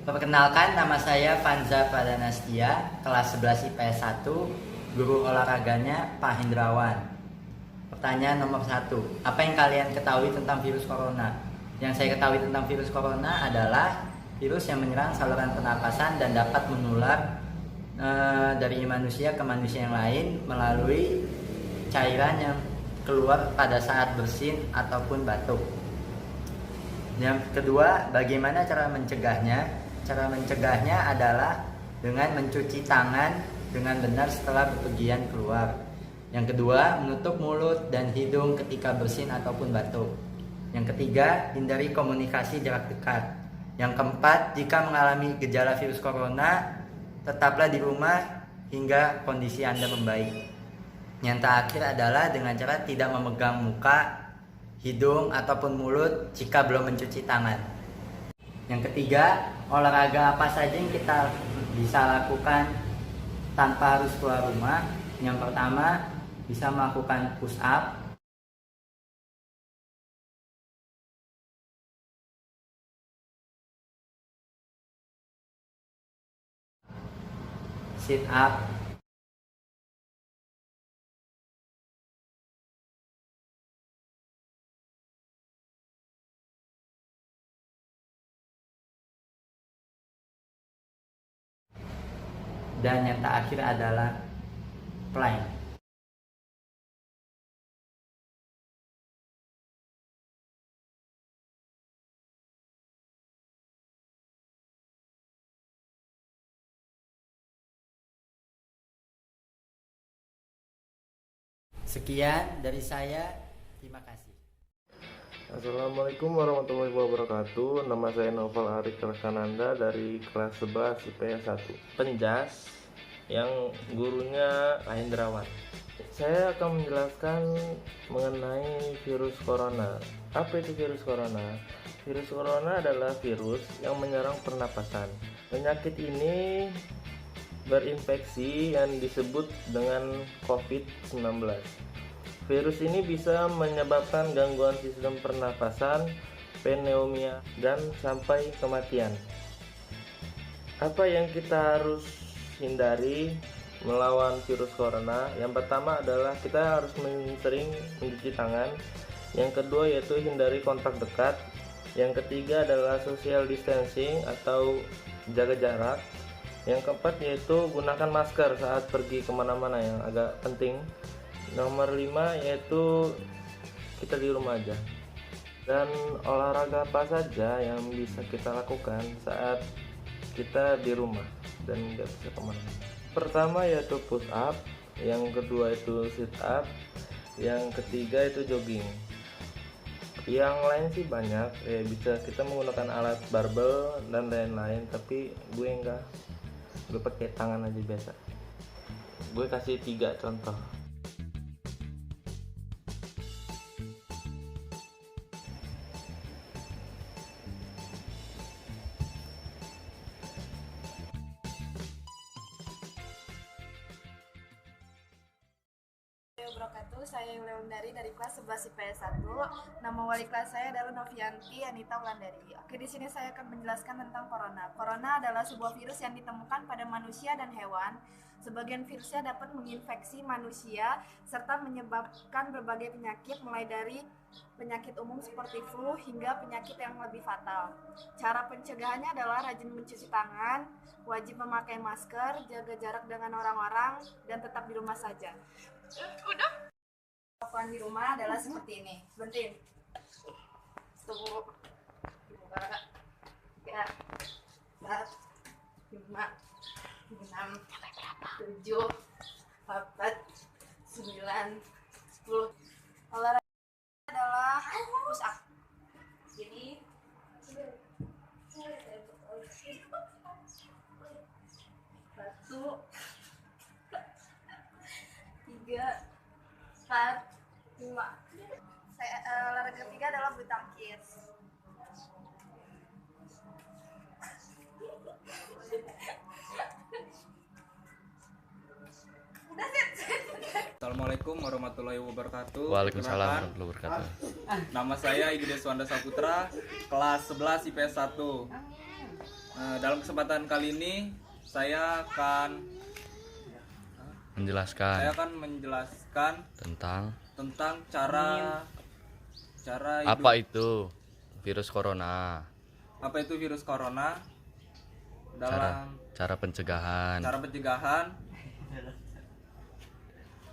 Perkenalkan, nama saya Fanza Pradanastia, kelas 11 IPS 1, guru olahraganya Pak Hendrawan. Pertanyaan nomor 1, apa yang kalian ketahui tentang virus corona? Yang saya ketahui tentang virus corona adalah virus yang menyerang saluran pernapasan dan dapat menular dari manusia ke manusia yang lain melalui cairan yang keluar pada saat bersin ataupun batuk. Yang kedua, bagaimana cara mencegahnya? Cara mencegahnya adalah dengan mencuci tangan dengan benar setelah bepergian keluar. Yang kedua, menutup mulut dan hidung ketika bersin ataupun batuk. Yang ketiga, hindari komunikasi jarak dekat. Yang keempat, jika mengalami gejala virus corona, tetaplah di rumah hingga kondisi Anda membaik. Yang terakhir adalah dengan cara tidak memegang muka, hidung ataupun mulut jika belum mencuci tangan. Yang ketiga, olahraga apa saja yang kita bisa lakukan tanpa harus keluar rumah? Yang pertama, bisa melakukan push up, sit up, dan yang terakhir adalah plank. Sekian dari saya, terima kasih. Assalamualaikum warahmatullahi wabarakatuh. Nama saya Novel Arik Rakananda dari kelas 11 IPS 1. Penjas yang gurunya Pak Hendrawan. Saya akan menjelaskan mengenai virus corona. Apa itu virus corona? Virus corona adalah virus yang menyerang pernapasan. Penyakit ini berinfeksi yang disebut dengan COVID-19. Virus ini bisa menyebabkan gangguan sistem pernapasan, pneumonia, dan sampai kematian. Apa yang kita harus hindari melawan virus corona? Yang pertama adalah kita harus sering mencuci tangan. Yang kedua yaitu hindari kontak dekat. Yang ketiga adalah social distancing atau jaga jarak. Yang keempat yaitu gunakan masker saat pergi kemana-mana, yang agak penting. Nomor 5 yaitu kita di rumah aja. Dan olahraga apa saja yang bisa kita lakukan saat kita di rumah dan nggak bisa kemana-mana? Pertama yaitu push up, yang kedua itu sit up, yang ketiga itu jogging. Yang lain sih banyak, ya bisa kita menggunakan alat barbel dan lain-lain, tapi gue pakai tangan aja biasa. Gue kasih 3 contoh. Saya Leondari dari kelas 11 IPS 1. Nama wali kelas saya adalah Novianti Anita Wulandari. Oke, di sini saya akan menjelaskan tentang corona. Corona adalah sebuah virus yang ditemukan pada manusia dan hewan. Sebagian virusnya dapat menginfeksi manusia serta menyebabkan berbagai penyakit, mulai dari penyakit umum seperti flu hingga penyakit yang lebih fatal. Cara pencegahannya adalah rajin mencuci tangan, wajib memakai masker, jaga jarak dengan orang-orang, dan tetap di rumah saja. Udah. Lakukan di rumah adalah seperti ini. Bentin. 1, 2, 3, 4, 5, 6, 7, 8, 9, 10. Olahraga adalah push up. Jadi 1, 3, 4, 5. Olahraga ketiga adalah bulu tangkis. Assalamualaikum warahmatullahi wabarakatuh. Waalaikumsalam warahmatullahi wabarakatuh. Nama saya Igede Swanda Saputra, kelas 11 IPS 1. Dalam kesempatan kali ini saya akan menjelaskan menjelaskan tentang tentang cara apa hidup. itu virus corona, Apa itu virus corona cara dalam cara pencegahan, cara pencegahan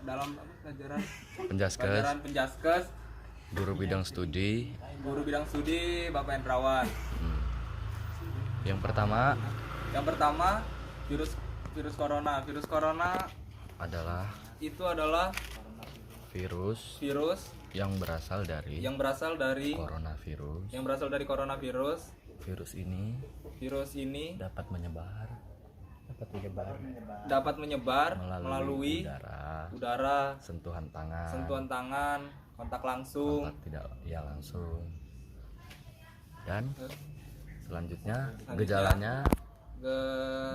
dalam pelajaran penjaskes, penjaskes guru bidang studi. guru bidang studi Bapak Hendrawan. Yang pertama Yang pertama, virus corona. Virus corona adalah itu adalah virus virus yang berasal dari yang berasal dari coronavirus. coronavirus. Virus ini Virus ini dapat menyebar dapat menyebar melalui melalui udara, udara, sentuhan tangan, kontak langsung. kontak tidak ya langsung. Dan selanjutnya gejalanya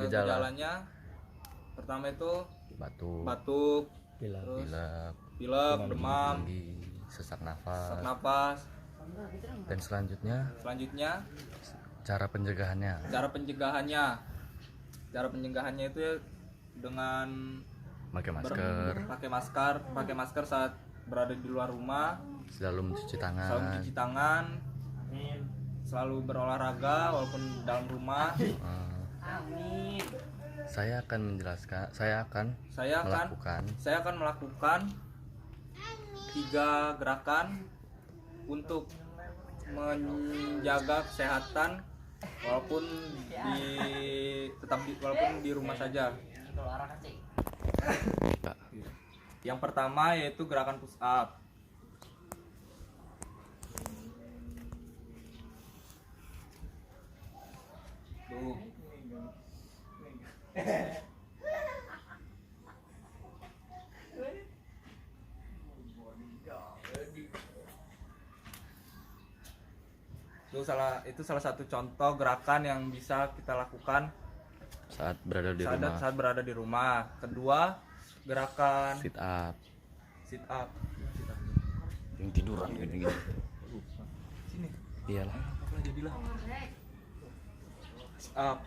Gejalanya pertama itu batuk, terus pilek, demam, tinggi, sesak sesak nafas. napas. Dan selanjutnya Selanjutnya cara pencegahannya cara pencegahannya itu ya dengan pakai masker, pakai masker saat berada di luar rumah, selalu mencuci selalu tangan. mencuci tangan, selalu berolahraga walaupun dalam rumah. Saya akan Saya akan melakukan 3 gerakan untuk menjaga kesehatan walaupun di rumah saja. Yang pertama yaitu gerakan push up. Tuh. Itu salah satu contoh gerakan yang bisa kita lakukan saat berada di rumah. saat berada di rumah. Kedua, gerakan Sit up. sit up. Yang tiduran gini-gini. Sini. Iyalah. Apalah jadilah. Sit up.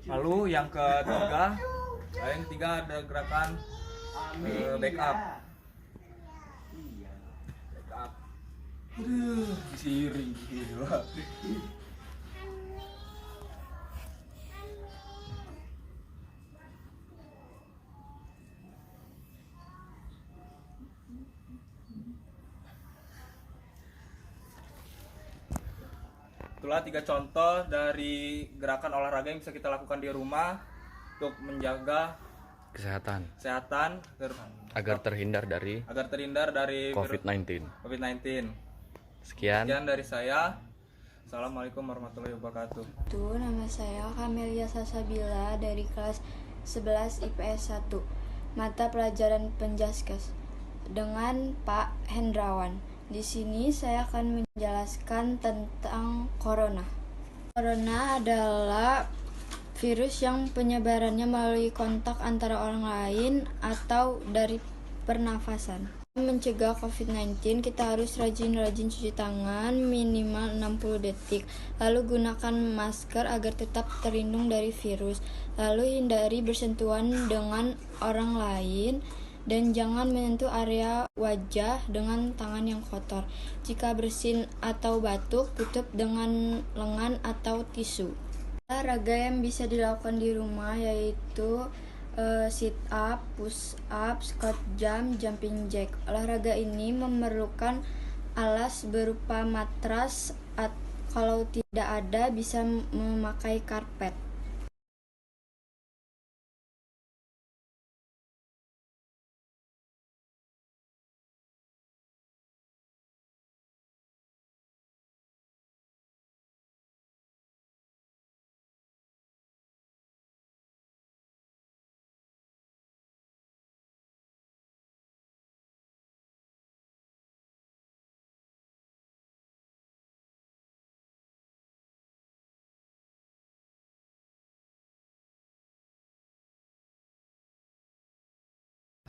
Lalu yang ketiga ada gerakan back up. Back up. Siring gila. Itulah 3 contoh dari gerakan olahraga yang bisa kita lakukan di rumah untuk menjaga Kesehatan kesehatan agar terhindar dari virus COVID-19. COVID-19. Sekian. Sekian dari saya. Assalamualaikum warahmatullahi wabarakatuh. Nama saya Kamelia Sasabila dari kelas 11 IPS 1, mata pelajaran penjaskes dengan Pak Hendrawan. Di sini saya akan menjelaskan tentang corona. Corona adalah virus yang penyebarannya melalui kontak antara orang lain atau dari pernafasan. Mencegah COVID-19, kita harus rajin-rajin cuci tangan minimal 60 detik. Lalu gunakan masker agar tetap terlindung dari virus. Lalu hindari bersentuhan dengan orang lain dan jangan menyentuh area wajah dengan tangan yang kotor. Jika bersin atau batuk, tutup dengan lengan atau tisu. Olahraga yang bisa dilakukan di rumah yaitu sit up, push up, squat jump, jumping jack. Olahraga ini memerlukan alas berupa matras, kalau tidak ada bisa memakai karpet.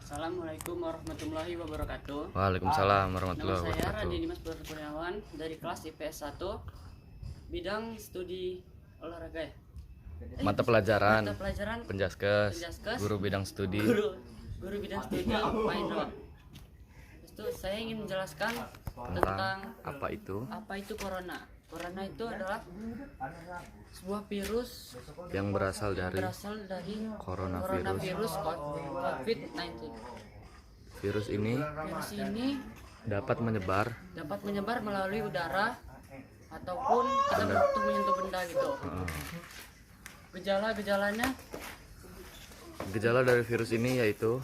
Assalamualaikum warahmatullahi wabarakatuh. Waalaikumsalam Nama warahmatullahi saya wabarakatuh. Radi Dimas Kurniawan dari kelas IPS 1 bidang studi olahraga ya. Mata pelajaran Mata pelajaran Penjaskes, Penjaskes, guru bidang studi. guru bidang studi Pak Indro. Itu saya ingin menjelaskan tentang Apa itu? apa itu corona. Corona itu adalah sebuah virus Yang berasal dari coronavirus COVID-19. virus ini Virus ini dapat menyebar. dapat menyebar melalui udara ataupun kita menyentuh benda gitu. Gejala-gejalanya Gejala dari virus ini yaitu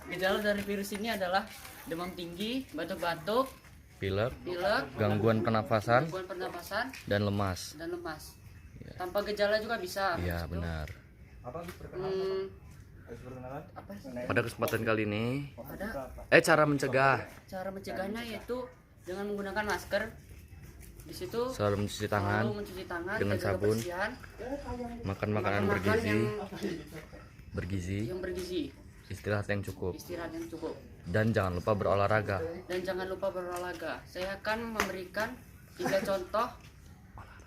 gejala dari virus ini adalah demam tinggi, batuk-batuk, pilek, pilek, gangguan pernafasan, gangguan pernapasan, dan lemas. dan lemas. Tanpa gejala juga bisa. Iya, Gitu. benar. Hmm, apa sih? Pada kesempatan kali ini, Ada cara mencegah cara mencegahnya yaitu dengan menggunakan masker. Di situ selalu mencuci tangan, selalu mencuci tangan dengan jaga sabun, kebersihan, makan makanan makan bergizi, yang bergizi, istirahat yang cukup, istirahat yang cukup. dan jangan lupa berolahraga. Dan jangan lupa berolahraga. Saya akan memberikan 3 contoh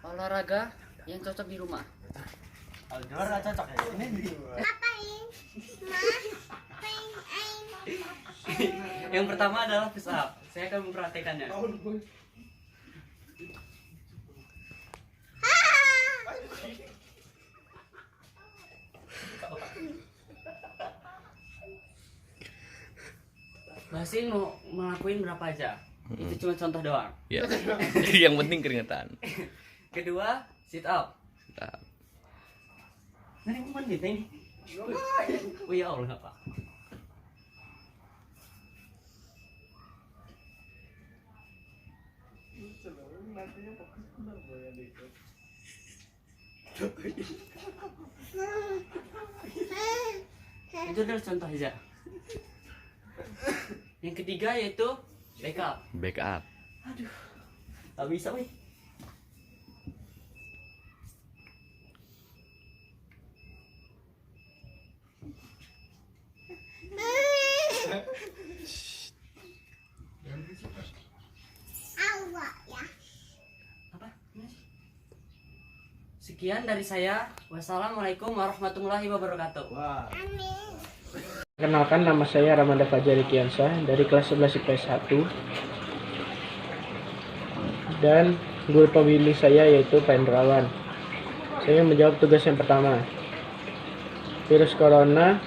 olahraga yang cocok di rumah. Yang pertama adalah push up. Saya akan mempraktekannya. Masing mau ngelakuin berapa aja? Itu cuma contoh doang. Ya. Yang penting keringetan. Kedua, sit up. Nah, Nah, ini menit ini. Oh ya Allah, Pak. Itu adalah contoh aja. Yang ketiga yaitu backup. backup. Tak bisa, weh. Apa? Sekian dari saya. Wassalamualaikum warahmatullahi wabarakatuh. Kenalkan, nama saya Ramanda Fajari Kiansah dari kelas 11 IPS 1 dan guru pembimbing saya yaitu Pak Indrawan. Saya menjawab tugas yang pertama. Virus corona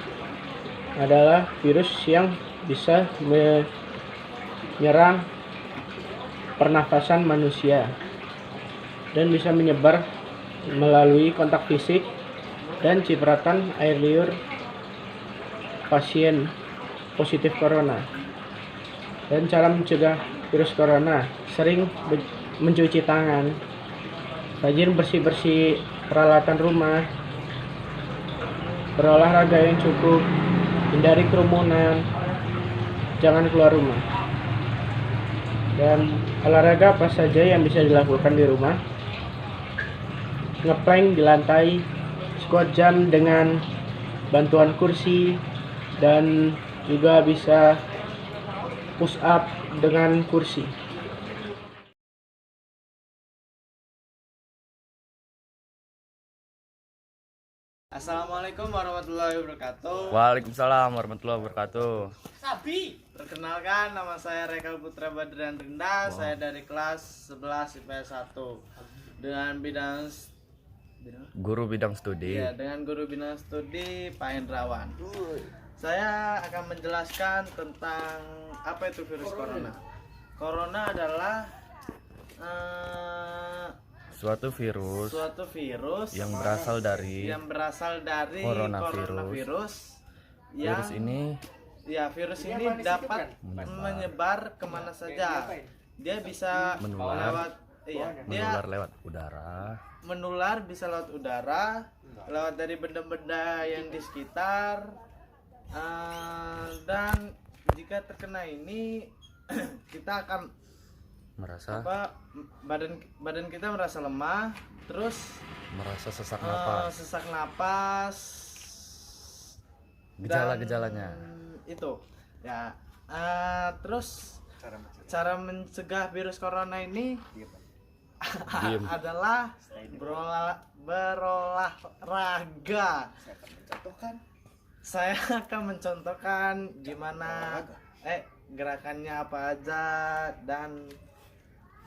adalah virus yang bisa menyerang pernafasan manusia dan bisa menyebar melalui kontak fisik dan cipratan air liur pasien positif corona. Dan cara mencegah virus corona: sering mencuci tangan, rajin bersih-bersih peralatan rumah, berolahraga yang cukup, hindari kerumunan, jangan keluar rumah. Dan olahraga apa saja yang bisa dilakukan di rumah: ngeplank di lantai, squat jump dengan bantuan kursi, dan juga bisa push up dengan kursi. Assalamualaikum warahmatullahi wabarakatuh. Waalaikumsalam warahmatullahi wabarakatuh. Sabi. Perkenalkan, nama saya Rekal Putra Badrian Rinda. Saya dari kelas 11 IPS 1 dengan bidang Guru bidang studi. ya, dengan guru bidang studi Pak Hendrawan. Saya akan menjelaskan tentang apa itu virus corona. Corona adalah Suatu virus suatu virus yang berasal dari coronavirus yang virus ini virus ini dapat menyebar kemana saja. Dia bisa Menular. dia menular lewat udara, menular bisa lewat udara, lewat dari benda-benda yang di sekitar, dan jika terkena ini kita akan Merasa badan kita merasa lemah, terus sesak napas. sesak napas. Gejala-gejalanya. Itu ya. Terus cara mencegah virus corona ini Diem. adalah berolahraga. Saya akan mencontohkan gimana gerakannya apa aja dan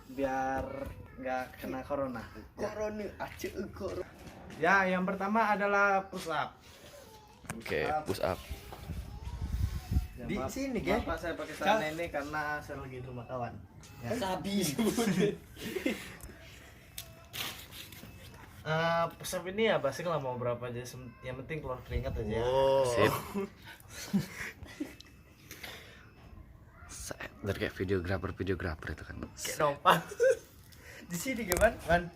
biar nggak kena corona. Ya, yang pertama adalah push up. Oke, push up. Di sini, guys. Bapak saya pakai celana ini karena saya lagi di rumah kawan. Ya. Sabi. Push up ini ya basic lah, mau berapa aja, yang penting keluar keringat aja. Sip. Dari kayak videografer itu kan. Kayak nompan. Di sini gimana? Man.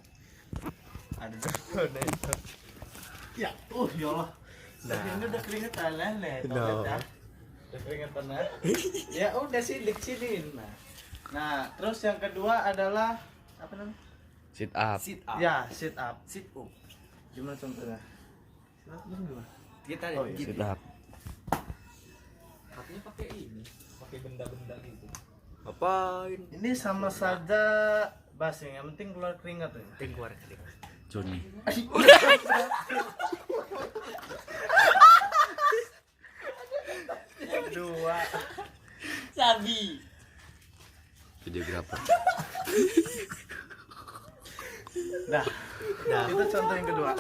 Aduh, itu. Ya, ya Allah. Nah, ini udah keringetan nih. Udah keringetan ya. Ya udah sini. Nah, terus yang kedua adalah apa namanya? Sit up. Ya, sit up. Gimana contohnya? Sit up gimana? Kita Sit up. Katanya pakai ini, pakai benda-benda gitu. Apain? Ini sama saja basing, yang penting keluar keringat ya. keluar keringat. Joni. Kedua. Sabi. Videografer. Nah, itu contoh yang kedua.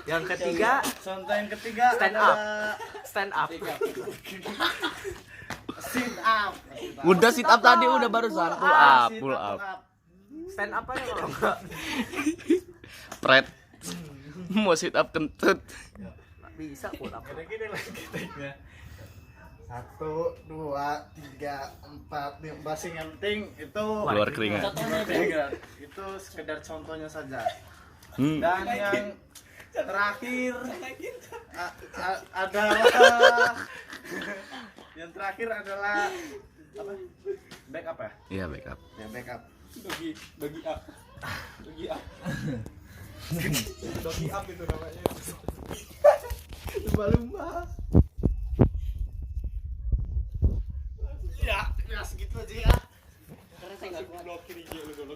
Yang ketiga, Contoh yang ketiga Stand adalah stand up. sit up. Udah sit up tadi, udah barusan pull up. Stand up aja kalau enggak. Pret. Mau sit up kentut. Bisa pull up. Gini lagi tekniknya. 1, 2, 3, 4, 5. Basing yang penting itu Keluar keringat. Itu sekedar contohnya saja. Hmm. Dan yang terakhir adalah yang terakhir adalah apa? Backup ya? Iya, backup. Ya, backup. Bagi up. Bagi up. Bagi up itu namanya. Lumba-lumba. Ya segitu aja ya. Karena saya nggak blokir IG lu dulu.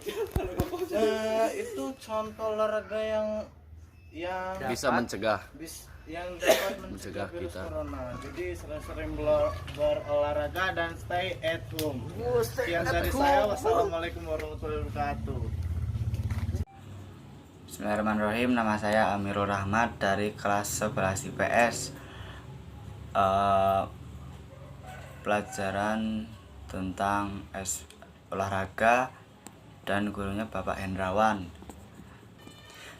Itu contoh olahraga yang Bisa mencegah. yang dapat Mencegah mencegah virus kita. corona. Jadi sering-sering berolahraga dan stay at home. Sekian dari saya. Wassalamualaikum warahmatullahi wabarakatuh. Bismillahirrahmanirrahim. Nama saya Amirul Rahmat dari kelas 11 IPS. Pelajaran tentang olahraga dan gurunya Bapak Hendrawan.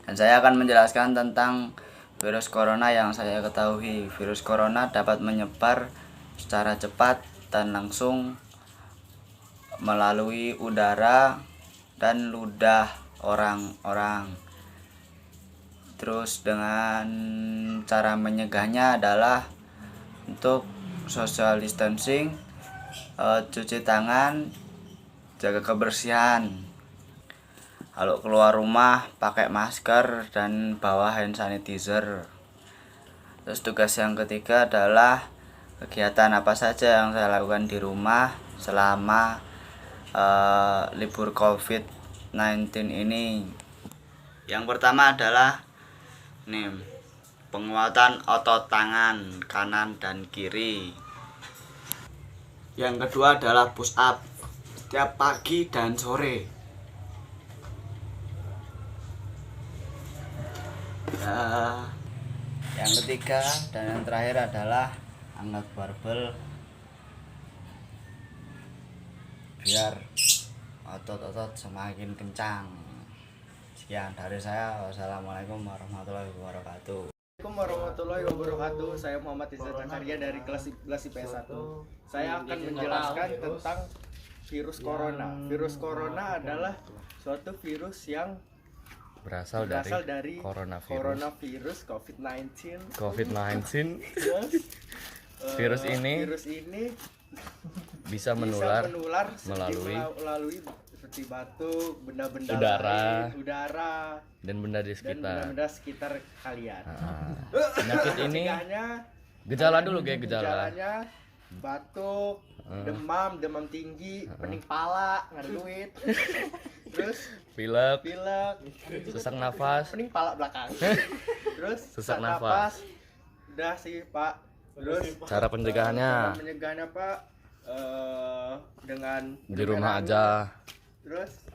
Dan saya akan menjelaskan tentang virus corona yang saya ketahui. Virus corona dapat menyebar secara cepat dan langsung melalui udara dan ludah orang-orang. Terus dengan cara menyegahnya adalah untuk social distancing, cuci tangan, jaga kebersihan. Kalau keluar rumah pakai masker dan bawa hand sanitizer. Terus tugas yang ketiga adalah kegiatan apa saja yang saya lakukan di rumah selama libur COVID-19 ini. Yang pertama adalah penguatan otot tangan kanan dan kiri. Yang kedua adalah push up setiap pagi dan sore. Yang ketiga dan yang terakhir adalah angkat barbel biar otot-otot semakin kencang. Sekian dari saya. Wassalamualaikum warahmatullahi wabarakatuh. Assalamualaikum warahmatullahi wabarakatuh. Saya Muhammad Izzat Zakaria dari kelas 11 IPS 1. Saya akan menjelaskan tentang virus corona. Virus corona adalah suatu virus yang Berasal dari coronavirus COVID-19. Virus ini bisa bisa menular melalui seperti batuk, benda-benda Udara. lain, udara, dan benda di dan sekitar. benda-benda sekitar kalian. Penyakit ini Mencegahnya, gejala dulu kayak gejala. gejalanya batuk, demam tinggi, pening pala, nggak ada duit. Terus Pilek, pilek, sesak nafas, pening pala belakang. Terus Sesak nafas. Udah sih Pak. Terus cara pencegahannya cara menyegahnya Pak dengan di rumah aja. Terus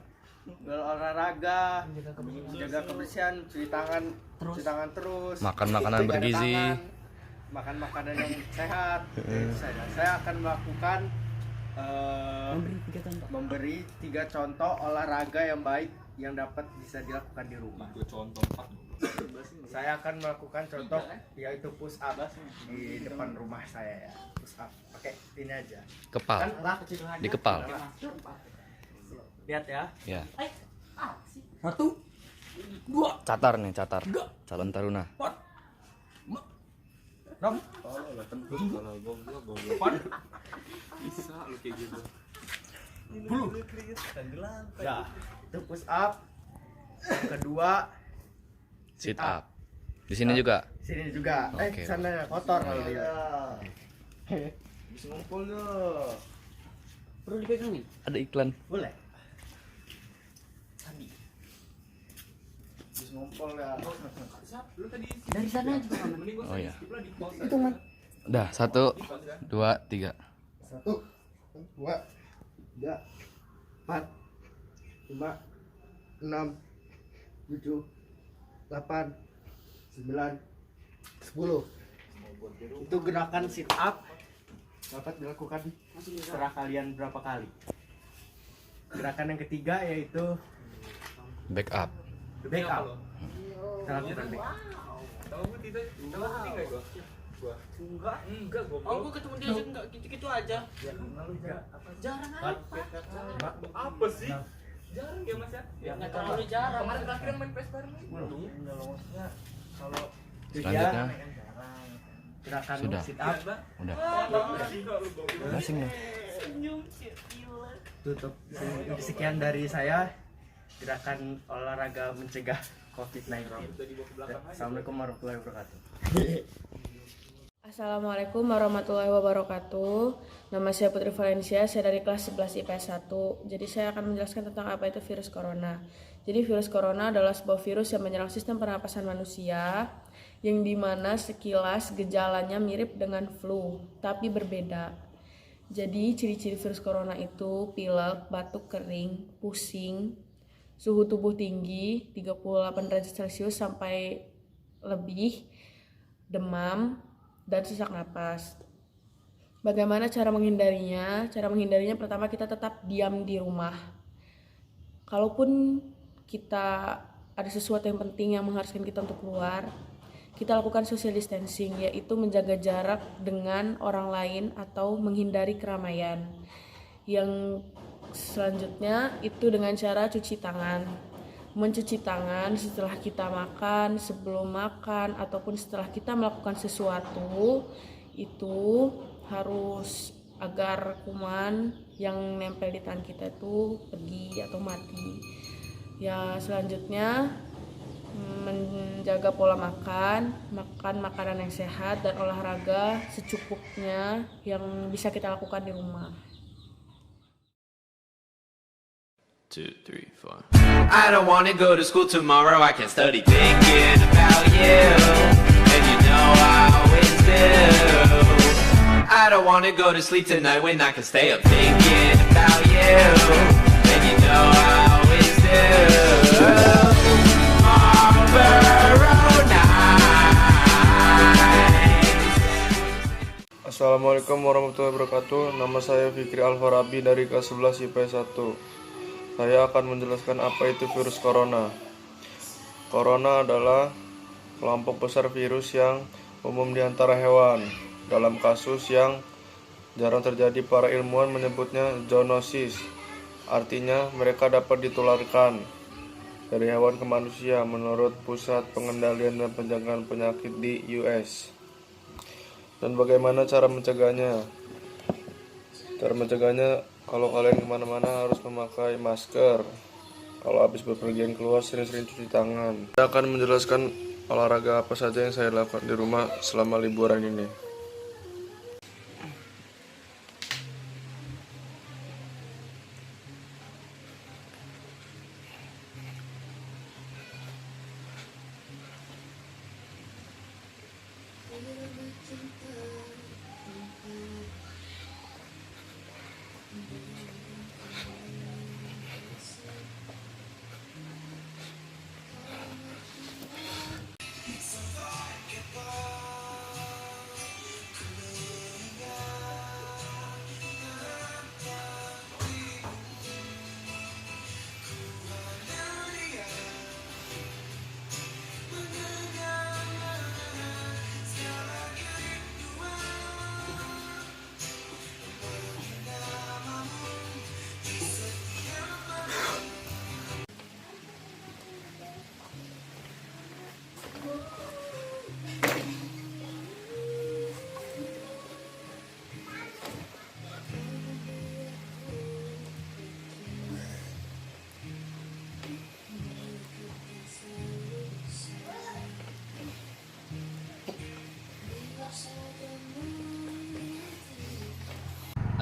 berolahraga, menjaga kebersihan, cuci tangan terus, Makan makanan jaga bergizi. tangan, makan makanan yang sehat. Saya akan melakukan memberi 3 contoh olahraga yang baik yang dapat bisa dilakukan di rumah. Saya akan melakukan contoh yaitu push up di depan rumah saya ya. Push up pakai ini aja. Kepal, Kan lah di kepal. Lihat ya. Ya. 1 2 Catar nih, catar. Calon taruna. 6 Bisa lu kayak gitu. 10. Nah, itu push up. Yang kedua Sit up. Di sini juga. sini juga. Oke. Sana kotor kalau dia. Bisa ngumpul loh. Perlu dipegangin. Ada iklan. Boleh. Tadi. Bisa ngumpul ya. Dari sana juga aman. Oh ya. Udah, 1, 2, 3. 1 2 3 4 5 6 7 8 9 10. Itu gerakan sit up dapat dilakukan setelah kalian berapa kali. Gerakan yang ketiga yaitu Back up. back up. Kita lakukan back up. Enggak, gua ketemu dia aja enggak gitu-gitu aja. Jarang Apa sih? Jarang ya Mas ya? Ya enggak terlalu jarang. Kemarin terakhir main PES bareng. Kalau Selanjutnya gerakan Sudah. sit up udah. Masing nih. tutup. Sekian dari saya gerakan olahraga mencegah COVID-19. Assalamualaikum warahmatullahi wabarakatuh. Assalamualaikum warahmatullahi wabarakatuh. Nama saya Putri Valencia, saya dari kelas 11 IPS 1. Jadi saya akan menjelaskan tentang apa itu virus corona. Jadi virus corona adalah sebuah virus yang menyerang sistem pernapasan manusia, yang dimana sekilas gejalanya mirip dengan flu, tapi berbeda. Jadi ciri-ciri virus corona itu pilek, batuk kering, pusing, suhu tubuh tinggi 38 derajat Celcius sampai lebih, demam, dan sesak napas. Bagaimana cara menghindarinya? Cara menghindarinya pertama kita tetap diam di rumah. Kalaupun kita ada sesuatu yang penting yang mengharuskan kita untuk keluar, kita lakukan social distancing, yaitu menjaga jarak dengan orang lain atau menghindari keramaian. Yang selanjutnya itu dengan cara cuci tangan. Mencuci tangan setelah kita makan, sebelum makan, ataupun setelah kita melakukan sesuatu itu harus agar kuman yang nempel di tangan kita itu pergi atau mati. Ya selanjutnya menjaga pola makan makanan yang sehat dan olahraga secukupnya yang bisa kita lakukan di rumah. 2, 3, 4. I don't wanna go to school tomorrow, I can't study thinking about you. And you know I always do. I don't wanna go to sleep tonight when I can stay up thinking about you. And you know I always do. Tomorrow night. Assalamualaikum warahmatullahi wabarakatuh. Nama saya Fikri Alfarabi dari kelas 11 IPS 1. Saya akan menjelaskan apa itu virus corona. Corona adalah kelompok besar virus yang umum di antara hewan. Dalam kasus yang jarang terjadi, para ilmuwan menyebutnya zoonosis. Artinya mereka dapat ditularkan dari hewan ke manusia menurut Pusat Pengendalian dan Pencegahan Penyakit di US. Dan bagaimana cara mencegahnya? Cara mencegahnya Kalau kalian kemana-mana harus memakai masker. Kalau habis bepergian keluar sering-sering cuci tangan. Saya akan menjelaskan olahraga apa saja yang saya lakukan di rumah selama liburan ini.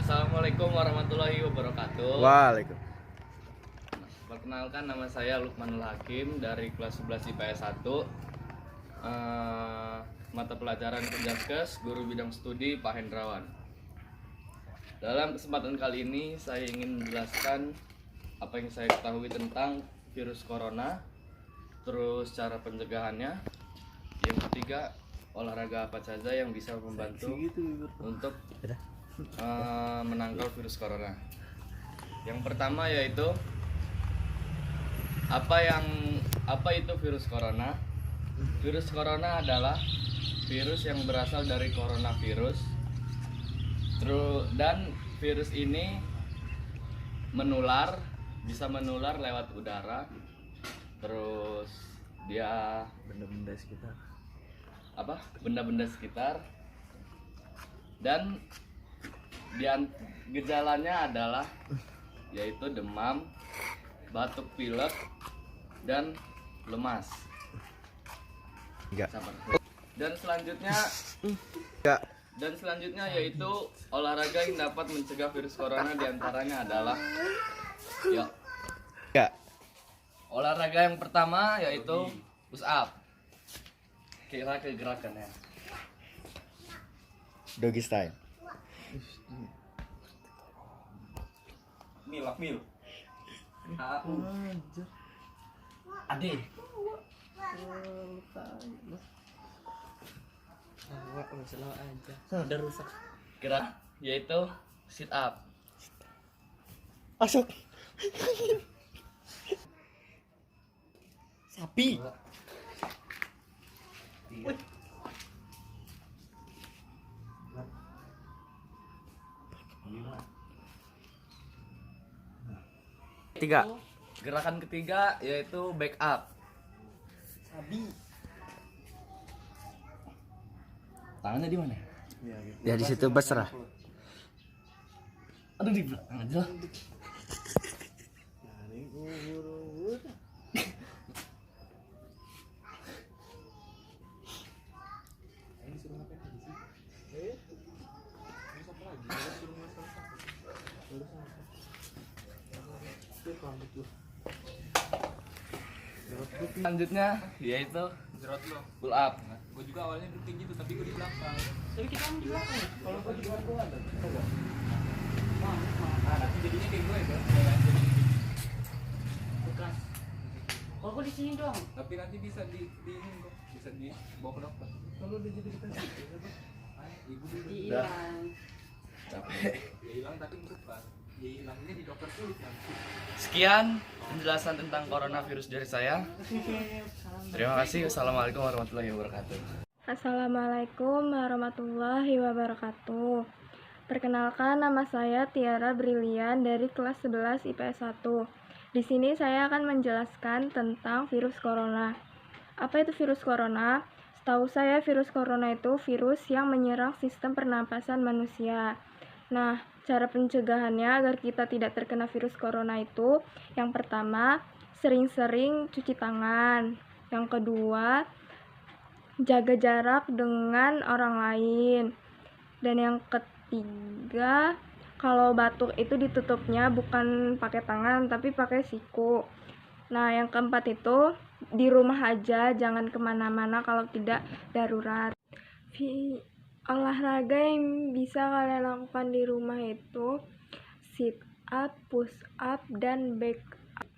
Assalamualaikum warahmatullahi wabarakatuh. Waalaikumsalam. Perkenalkan, nama saya Lukmanul Hakim dari kelas 11 IPS 1. Mata pelajaran Penjaskes, guru bidang studi Pak Hendrawan. Dalam kesempatan kali ini saya ingin menjelaskan apa yang saya ketahui tentang virus corona, terus cara pencegahannya. Yang ketiga, olahraga apa saja yang bisa membantu untuk menangkal virus corona. Yang pertama yaitu apa itu virus corona? Virus corona adalah virus yang berasal dari coronavirus. Dan virus ini bisa menular lewat udara. Terus dia benda-benda sekitar. Dan gejalanya adalah yaitu demam, batuk pilek, dan lemas. Dan selanjutnya yaitu olahraga yang dapat mencegah virus corona, diantaranya adalah olahraga yang pertama yaitu push up. Kira ke gerakannya Doggy style. Mil. Ade. Udah rusak. Gerak yaitu sit up. Masuk. Sapi. Gerakan ketiga yaitu back up. Tangannya di mana? Ya di situ besar. Aduh, di belakang aja. Selanjutnya yaitu pull up. Gue juga awalnya duduk tinggi tuh, tapi gue di belakang. Tapi kita di belakang. Kalau gue di depan gue ada. Coba. Nanti jadinya kayak gue ya. Bekas. Kalau gue di sini doang. Tapi nanti bisa di ini kok, bisa dibawa ke dokter. Kalau udah jadi kita sih, ibu dulu. Hilang. Capek. Ya hilang tapi bukan. Ya hilangnya di dokter kulit nanti. Sekian penjelasan tentang coronavirus dari saya. Terima kasih. Wassalamualaikum warahmatullahi wabarakatuh. Assalamualaikum warahmatullahi wabarakatuh. Perkenalkan, nama saya Tiara Brilian dari kelas 11 IPS 1. Di sini saya akan menjelaskan tentang virus corona. Apa itu virus corona? Setahu saya virus corona itu virus yang menyerang sistem pernapasan manusia. Nah, Cara pencegahannya agar kita tidak terkena virus corona itu, yang pertama, sering-sering cuci tangan. Yang kedua, jaga jarak dengan orang lain. Dan yang ketiga, kalau batuk itu ditutupnya bukan pakai tangan tapi pakai siku. Nah, yang keempat itu di rumah aja, jangan kemana-mana kalau tidak darurat. Olahraga yang bisa kalian lakukan di rumah itu sit up, push up, dan back up.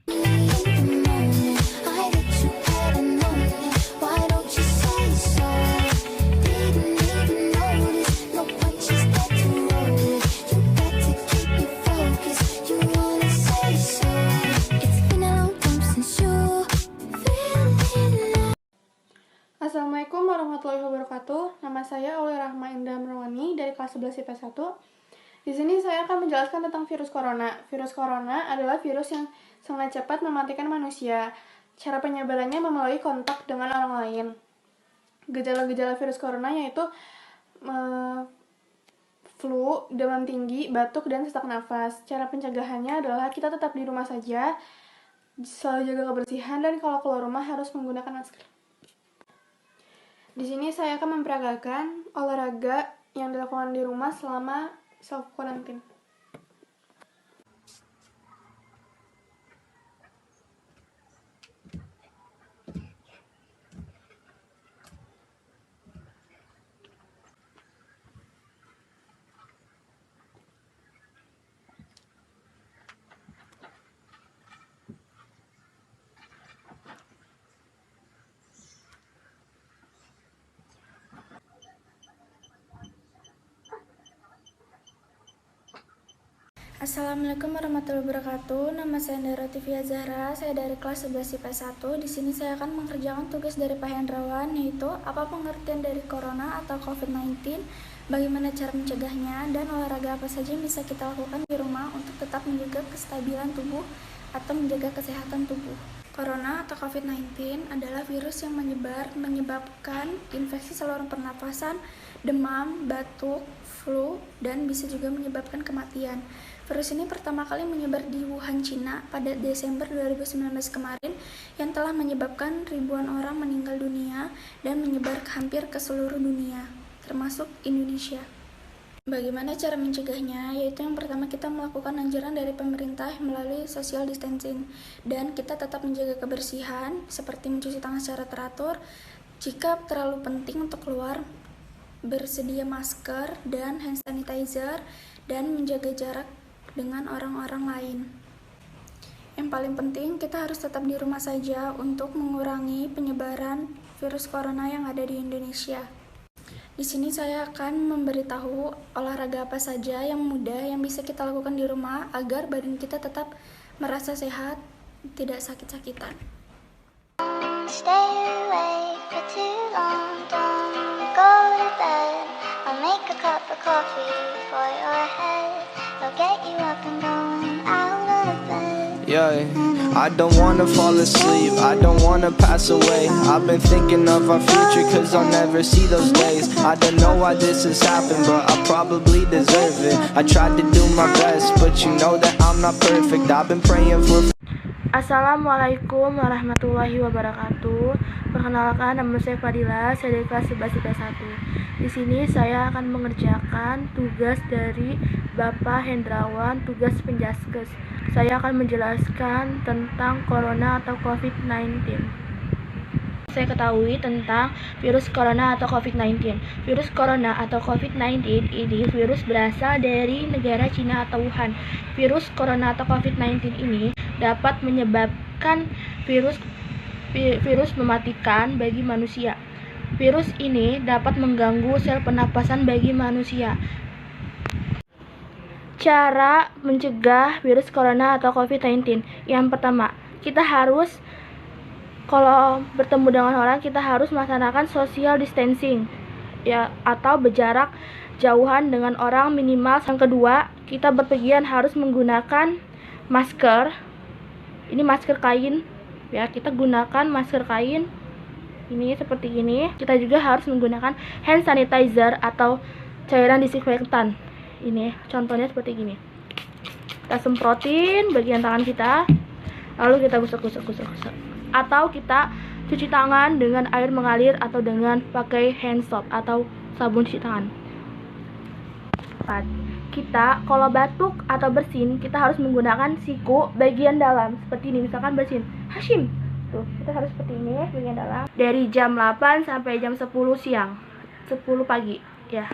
Assalamualaikum warahmatullahi wabarakatuh. Nama saya Aulia Rahma Indah Merwani dari kelas 11 IPS 1. Di sini saya akan menjelaskan tentang virus corona. Virus corona adalah virus yang sangat cepat mematikan manusia. Cara penyebarannya melalui kontak dengan orang lain. Gejala-gejala virus corona yaitu flu, demam tinggi, batuk, dan sesak nafas. Cara pencegahannya adalah kita tetap di rumah saja, selalu jaga kebersihan, dan kalau keluar rumah harus menggunakan masker. Di sini saya akan memperagakan olahraga yang dilakukan di rumah selama self-quarantine. Assalamualaikum warahmatullahi wabarakatuh. Nama saya Indra Tivia Zahra. Saya dari kelas 11 IPS 1. Di sini saya akan mengerjakan tugas dari Pak Hendrawan, yaitu apa pengertian dari corona atau COVID-19, bagaimana cara mencegahnya, dan olahraga apa saja yang bisa kita lakukan di rumah untuk tetap menjaga kestabilan tubuh atau menjaga kesehatan tubuh. Corona atau COVID-19 adalah virus yang menyebabkan infeksi saluran pernapasan, demam, batuk, flu, dan bisa juga menyebabkan kematian. Virus ini pertama kali menyebar di Wuhan, Cina pada Desember 2019 kemarin, yang telah menyebabkan ribuan orang meninggal dunia dan menyebar hampir ke seluruh dunia, termasuk Indonesia. Bagaimana cara mencegahnya? Yaitu yang pertama, kita melakukan anjuran dari pemerintah melalui social distancing, dan kita tetap menjaga kebersihan seperti mencuci tangan secara teratur. Jika terlalu penting untuk keluar, bersedia masker dan hand sanitizer, dan menjaga jarak dengan orang-orang lain. Yang paling penting, kita harus tetap di rumah saja untuk mengurangi penyebaran virus corona yang ada di Indonesia. Di sini saya akan memberitahu olahraga apa saja yang mudah yang bisa kita lakukan di rumah agar badan kita tetap merasa sehat, tidak sakit-sakitan. Stay awake for too long, don't go to bed. I'll make a cup of coffee for your head. I'll get you up and going out of bed. Yeah, I don't wanna fall asleep, I don't wanna pass away. I've been thinking of our future cause I'll never see those days. I don't know why this has happened, but I probably deserve it. I tried to do my best, but you know that I'm not perfect. I've been praying for. Assalamualaikum warahmatullahi wabarakatuh. Perkenalkan, nama saya Fadila, saya dari kelas 11 IPS 1. Di sini saya akan mengerjakan tugas dari Bapak Hendrawan, tugas penjaskes. Saya akan menjelaskan tentang corona atau COVID-19. Saya ketahui tentang virus corona atau COVID-19. Virus corona atau COVID-19 ini virus berasal dari negara Cina atau Wuhan. Virus corona atau COVID-19 ini dapat menyebabkan virus mematikan bagi manusia. Virus ini dapat mengganggu sel pernapasan bagi manusia. Cara mencegah virus corona atau COVID-19. Yang pertama, kita harus, kalau bertemu dengan orang, kita harus melaksanakan social distancing, ya, atau berjarak jauhan dengan orang minimal. Yang kedua, kita berpergian harus menggunakan masker. Ini masker kain, ya, kita gunakan masker kain. Ini seperti ini. Kita juga harus menggunakan hand sanitizer atau cairan disinfektan. Ini contohnya seperti gini. Kita semprotin bagian tangan kita, lalu kita gusuk. Atau kita cuci tangan dengan air mengalir atau dengan pakai hand soap atau sabun cuci tangan. 4. Kita kalau batuk atau bersin, kita harus menggunakan siku bagian dalam seperti ini. Misalkan bersin, Hashim. Tuh, kita harus seperti ini bagian dalam. Dari jam 8 sampai jam 10 siang. 10 pagi, ya.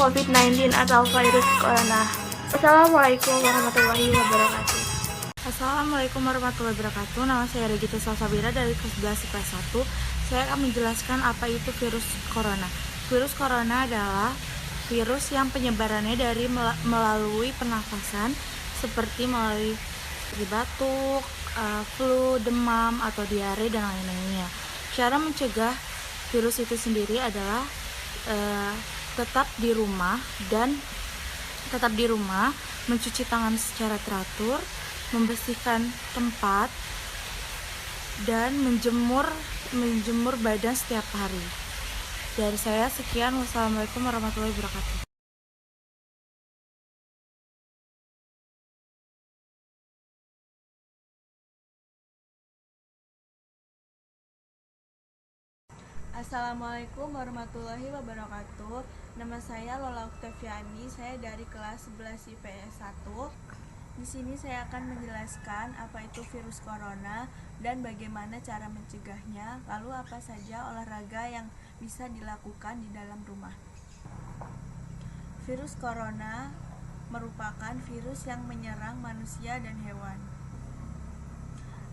COVID-19 atau virus corona. Assalamualaikum warahmatullahi wabarakatuh. Assalamualaikum warahmatullahi wabarakatuh. Nama saya Regita Salsabira dari kelas 11 IPS 1. Saya akan menjelaskan apa itu virus corona. Virus corona adalah virus yang penyebarannya dari melalui pernafasan seperti melalui batuk, flu, demam atau diare dan lain-lainnya. Cara mencegah virus itu sendiri adalah tetap di rumah, mencuci tangan secara teratur, membersihkan tempat, dan menjemur badan setiap hari. Dari saya sekian. Wassalamualaikum warahmatullahi wabarakatuh. Assalamualaikum warahmatullahi wabarakatuh. Nama saya Lola Oktaviani, saya dari kelas 11 IPS 1. Di sini saya akan menjelaskan apa itu virus corona dan bagaimana cara mencegahnya, lalu apa saja olahraga yang bisa dilakukan di dalam rumah. Virus corona merupakan virus yang menyerang manusia dan hewan.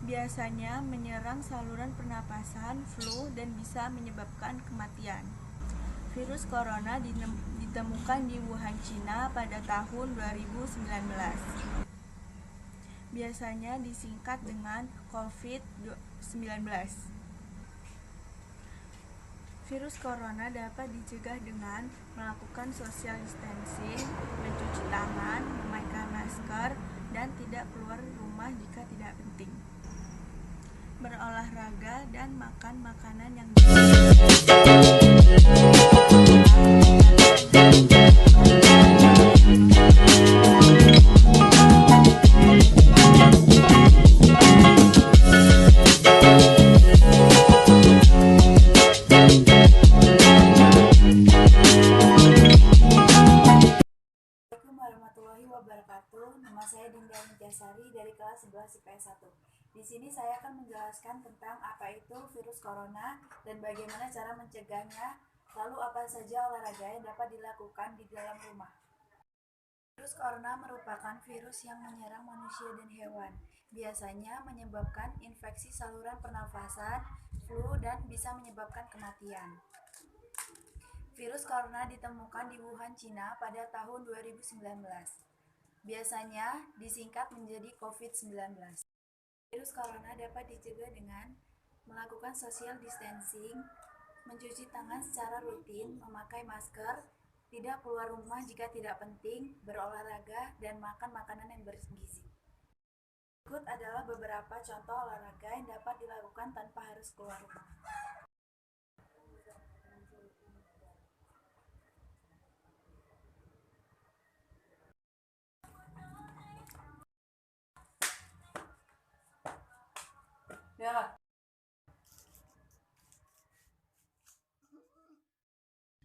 Biasanya menyerang saluran pernapasan, flu, dan bisa menyebabkan kematian. Virus corona ditemukan di Wuhan, Cina pada tahun 2019. Biasanya disingkat dengan COVID-19. Virus corona dapat dicegah dengan melakukan social distancing, mencuci tangan, memakai masker, dan tidak keluar rumah jika tidak penting. Berolahraga dan makan makanan yang Nama saya Dinda Nityasari dari kelas 11 IPS 1. Di sini saya akan menjelaskan tentang apa itu virus corona dan bagaimana cara mencegahnya, lalu apa saja olahraga yang dapat dilakukan di dalam rumah. Virus corona merupakan virus yang menyerang manusia dan hewan. Biasanya menyebabkan infeksi saluran pernafasan, flu, dan bisa menyebabkan kematian. Virus corona ditemukan di Wuhan, Cina pada tahun 2019. Biasanya disingkat menjadi COVID-19. Virus corona dapat dicegah dengan melakukan social distancing, mencuci tangan secara rutin, memakai masker, tidak keluar rumah jika tidak penting, berolahraga, dan makan makanan yang bergizi. Berikut adalah beberapa contoh olahraga yang dapat dilakukan tanpa harus keluar rumah.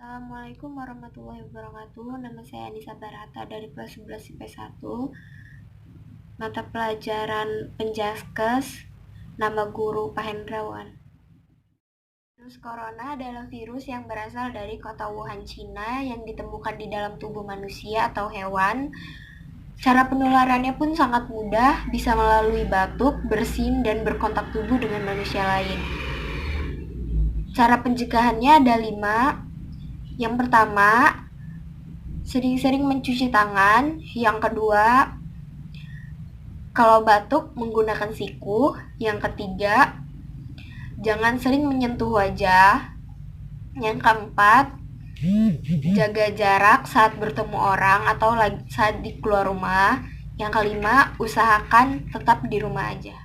Assalamualaikum warahmatullahi wabarakatuh. Nama saya Anissa Barata dari kelas 11 IP 1. Mata pelajaran Penjaskes, nama guru Pak Hendrawan. Virus corona adalah virus yang berasal dari kota Wuhan, Cina yang ditemukan di dalam tubuh manusia atau hewan. Cara penularannya pun sangat mudah, bisa melalui batuk, bersin, dan berkontak tubuh dengan manusia lain. Cara pencegahannya ada 5. Yang pertama, sering-sering mencuci tangan. Yang kedua, kalau batuk menggunakan siku. Yang ketiga, jangan sering menyentuh wajah. Yang keempat, jaga jarak saat bertemu orang atau saat di keluar rumah. Yang kelima, usahakan tetap di rumah aja.